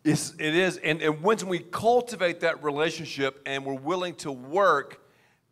It is. And when we cultivate that relationship and we're willing to work,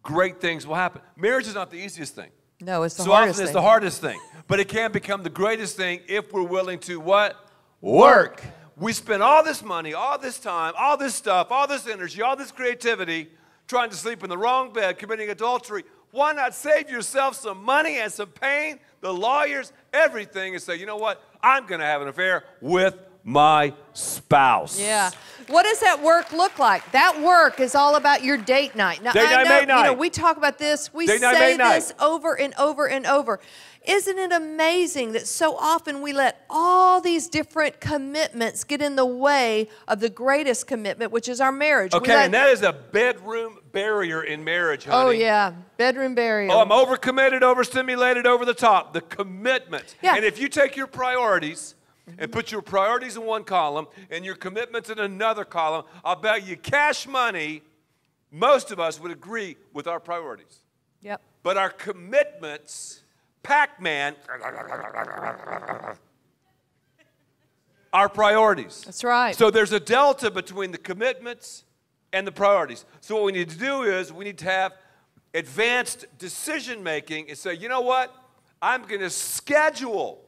great things will happen. Marriage is not the easiest thing. No, it's the hardest thing. So often it's the hardest thing. But it can become the greatest thing if we're willing to what? Work. We spend all this money, all this time, all this stuff, all this energy, all this creativity trying to sleep in the wrong bed, committing adultery. Why not save yourself some money and some pain, the lawyers, everything, and say, you know what? I'm going to have an affair with my spouse. Yeah. What does that work look like? That work is all about your date night. Now, date night, mate night. You know, we talk about this. We date say night, this over and over and over. Isn't it amazing that so often we let all these different commitments get in the way of the greatest commitment, which is our marriage? Okay, and that is a bedroom barrier in marriage, honey. Oh, yeah. Bedroom barrier. Oh, I'm overcommitted, overstimulated, over the top. The commitment. Yeah. And if you take your priorities and put your priorities in one column and your commitments in another column, I'll bet you cash money, most of us would agree with our priorities. Yep. But our commitments, Pac-Man, our priorities. That's right. So there's a delta between the commitments and the priorities. So what we need to do is we need to have advanced decision making and say, you know what? I'm going to schedule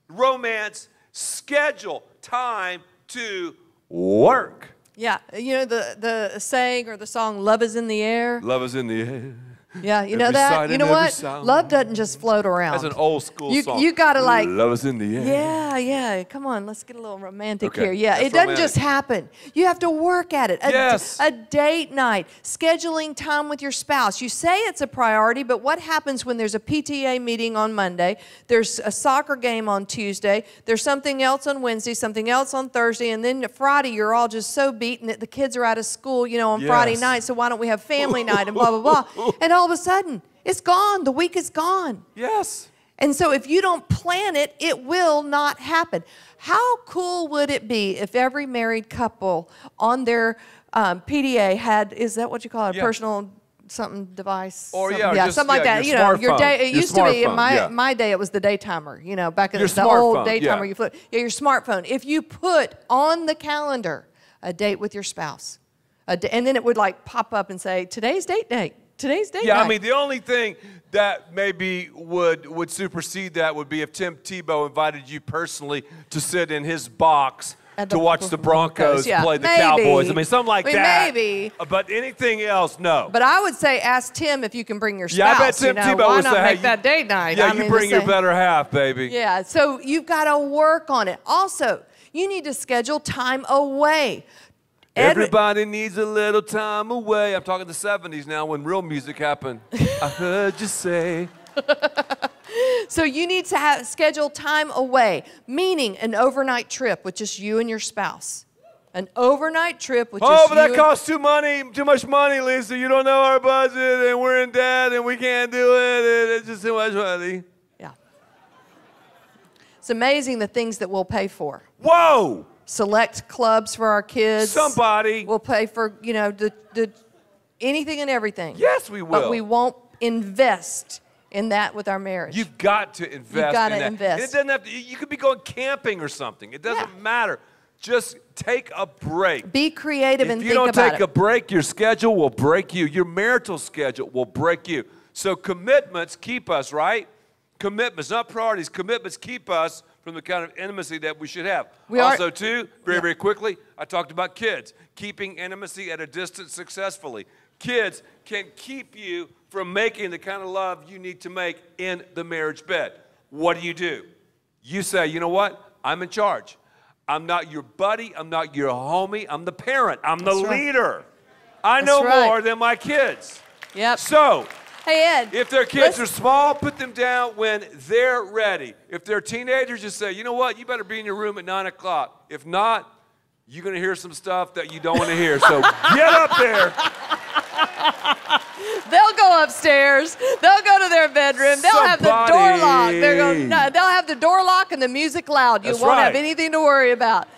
romance, schedule time to work. Yeah. You know the saying or the song, love is in the air? Love is in the air. Yeah, you know that? You know what? Love doesn't just float around. That's an old school song. You got to like... Love is in the air. Yeah, yeah. Come on, let's get a little romantic Okay, here. Yeah, that's it doesn't romantic. just happen. You have to work at it. Yes. A date night, scheduling time with your spouse. You say it's a priority, but what happens when there's a PTA meeting on Monday, there's a soccer game on Tuesday, there's something else on Wednesday, something else on Thursday, and then Friday you're all just so beaten that the kids are out of school, you know, on Friday night, so why don't we have family night and blah, blah, blah. And all of a sudden, it's gone. The week is gone. Yes. And so if you don't plan it, it will not happen. How cool would it be if every married couple on their PDA had, is that what you call it, a personal something device? Or something, something like that. You know, your day. It used to be in my day. It was the day timer. You know, back in the old day timer. You flip. Yeah, your smartphone. If you put on the calendar a date with your spouse, and then it would like pop up and say, today's date night. Today's date night. I mean, the only thing that maybe would supersede that would be if Tim Tebow invited you personally to sit in his box to watch the Broncos play the Cowboys. I mean, something like that. Maybe. But anything else, no. But I would say ask Tim if you can bring your spouse. Yeah, I bet Tim Tebow why would not say, make hey, that date night? Yeah, you bring your better half, baby. Yeah, so you've got to work on it. Also, you need to schedule time away. Everybody needs a little time away. I'm talking the 70s now when real music happened. I heard you say. So you need to schedule time away, meaning an overnight trip with just you and your spouse. An overnight trip with just you. Oh, but that costs too much money, Lisa. You don't know our budget, and we're in debt, and we can't do it, and it's just too much money. Yeah. It's amazing the things that we'll pay for. Whoa! Select clubs for our kids. Somebody. We'll pay for, you know, the anything and everything. Yes, we will. But we won't invest in that with our marriage. You've got to invest You've got in to that. invest. And it doesn't have to, you could be going camping or something. It doesn't matter. Just take a break. Be creative and think about it. If you don't take a break, your schedule will break you. Your marital schedule will break you. So commitments keep us, right? Commitments, not priorities. Commitments keep us from the kind of intimacy that we should have. Also, too, very quickly, I talked about kids. Keeping intimacy at a distance successfully. Kids can keep you from making the kind of love you need to make in the marriage bed. What do? You say, you know what? I'm in charge. I'm not your buddy. I'm not your homie. I'm the parent. I'm the leader. I know more than my kids. Yep. So, hey, Ed. If their kids are small, put them down when they're ready. If they're teenagers, just say, you know what? You better be in your room at 9 o'clock. If not, you're going to hear some stuff that you don't want to hear. So get up there. They'll go upstairs. They'll go to their bedroom. They'll have the door locked. They'll have the door locked and the music loud. You won't have anything to worry about.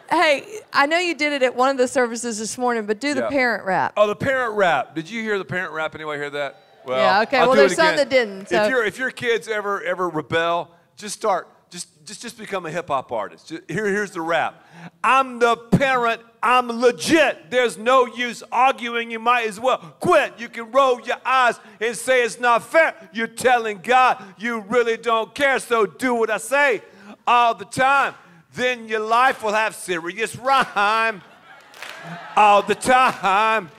Hey, I know you did it at one of the services this morning, but do the parent rap. Oh, the parent rap. Did you hear the parent rap? Anybody hear that? Well, yeah, okay. Well, there's some that didn't. So. If your kids ever rebel, just just become a hip-hop artist. Here's the rap. I'm the parent. I'm legit. There's no use arguing. You might as well quit. You can roll your eyes and say it's not fair. You're telling God you really don't care, so do what I say all the time. Then your life will have serious rhyme all the time.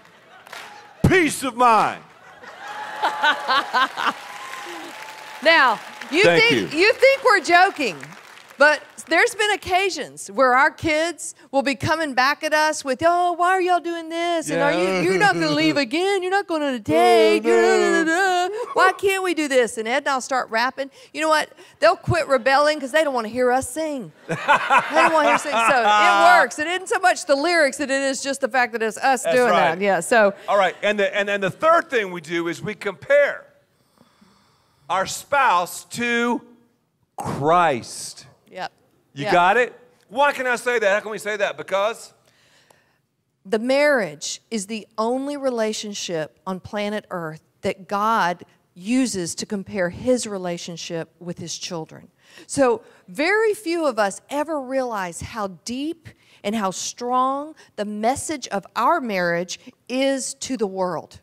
Peace of mind. Now, you think we're joking, but there's been occasions where our kids will be coming back at us with, oh, why are y'all doing this? And you're not going to leave again. You're not going on a date. Why can't we do this? And Ed and I'll start rapping. You know what? They'll quit rebelling because they don't want to hear us sing. They don't want to hear us sing. So it works. It isn't so much the lyrics that it is just the fact that it's us doing that. Yeah. So. All right. And the third thing we do is we compare our spouse to Christ. Yep. You got it? Why can I say that? How can we say that? Because the marriage is the only relationship on planet Earth that God uses to compare his relationship with his children. So very few of us ever realize how deep and how strong the message of our marriage is to the world.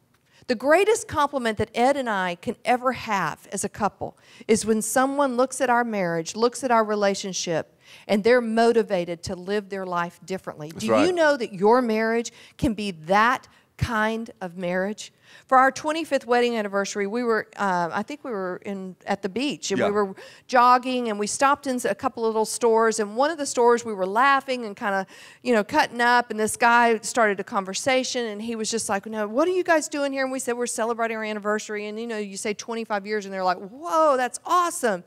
The greatest compliment that Ed and I can ever have as a couple is when someone looks at our marriage, looks at our relationship, and they're motivated to live their life differently. Do you know that your marriage can be that kind of marriage? For our 25th wedding anniversary, we were, I think we were at the beach, and we were jogging, and we stopped in a couple of little stores, and one of the stores we were laughing and kind of, cutting up, and this guy started a conversation, and he was just like, no, what are you guys doing here? And we said, we're celebrating our anniversary, and, you say 25 years, and they're like, whoa, that's awesome.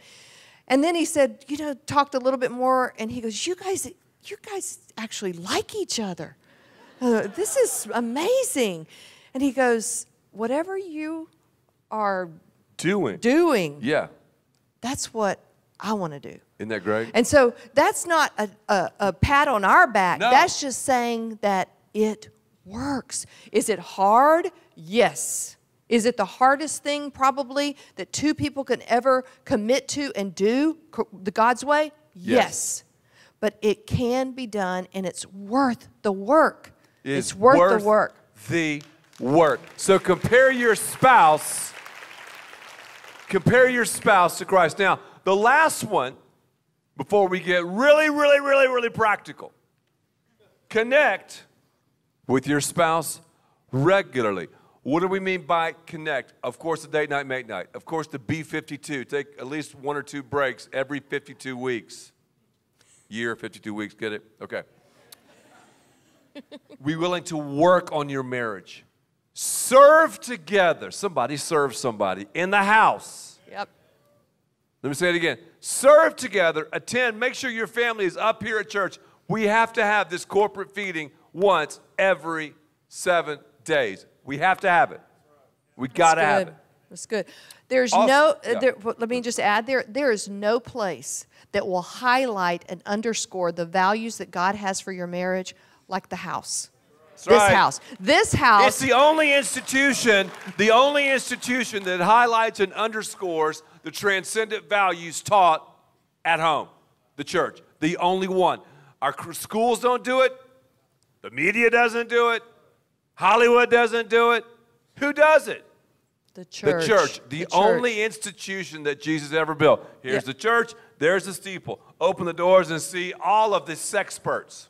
And then he said, talked a little bit more, and he goes, you guys actually like each other. This is amazing. And he goes, whatever you are doing, yeah, that's what I want to do. Isn't that great? And so that's not a pat on our back. No. That's just saying that it works. Is it hard? Yes. Is it the hardest thing probably that two people can ever commit to and do the God's way? Yes. But it can be done, and it's worth the work. It's worth the work. The work. So compare your spouse to Christ. Now, the last one, before we get really practical, connect with your spouse regularly. What do we mean by connect? Of course, the date night, mate night. Of course, the B52. Take at least 1 or 2 breaks every 52 weeks. Year, 52 weeks, get it? Okay. Be willing to work on your marriage. Serve together. Somebody serve somebody in the house. Yep. Let me say it again. Serve together. Attend. Make sure your family is up here at church. We have to have this corporate feeding once every 7 days. We have to have it. We got to have it. That's good. There's let me just add, there is no place that will highlight and underscore the values that God has for your marriage like the house. This house. It's the only institution that highlights and underscores the transcendent values taught at home, the church. The only one. Our schools don't do it. The media doesn't do it. Hollywood doesn't do it. Who does it? The church. The church. The only institution that Jesus ever built. Here's the church. There's the steeple. Open the doors and see all of the sexperts.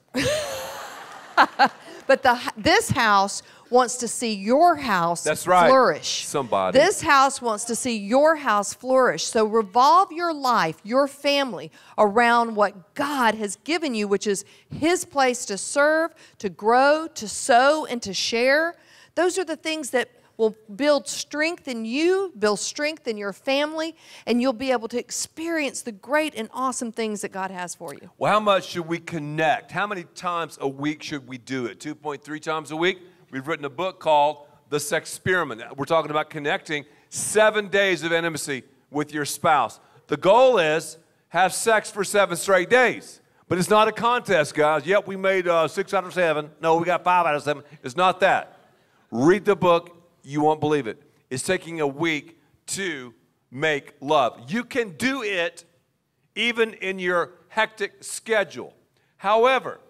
But this house wants to see your house flourish. Somebody. This house wants to see your house flourish. So revolve your life, your family, around what God has given you, which is his place to serve, to grow, to sow, and to share. Those are the things that will build strength in you, build strength in your family, and you'll be able to experience the great and awesome things that God has for you. Well, how much should we connect? How many times a week should we do it? 2.3 times a week? We've written a book called The Sexperiment. We're talking about connecting 7 days of intimacy with your spouse. The goal is have sex for 7 straight days. But it's not a contest, guys. Yep, we made 6 out of 7. No, we got 5 out of 7. It's not that. Read the book. You won't believe it. It's taking a week to make love. You can do it even in your hectic schedule. However,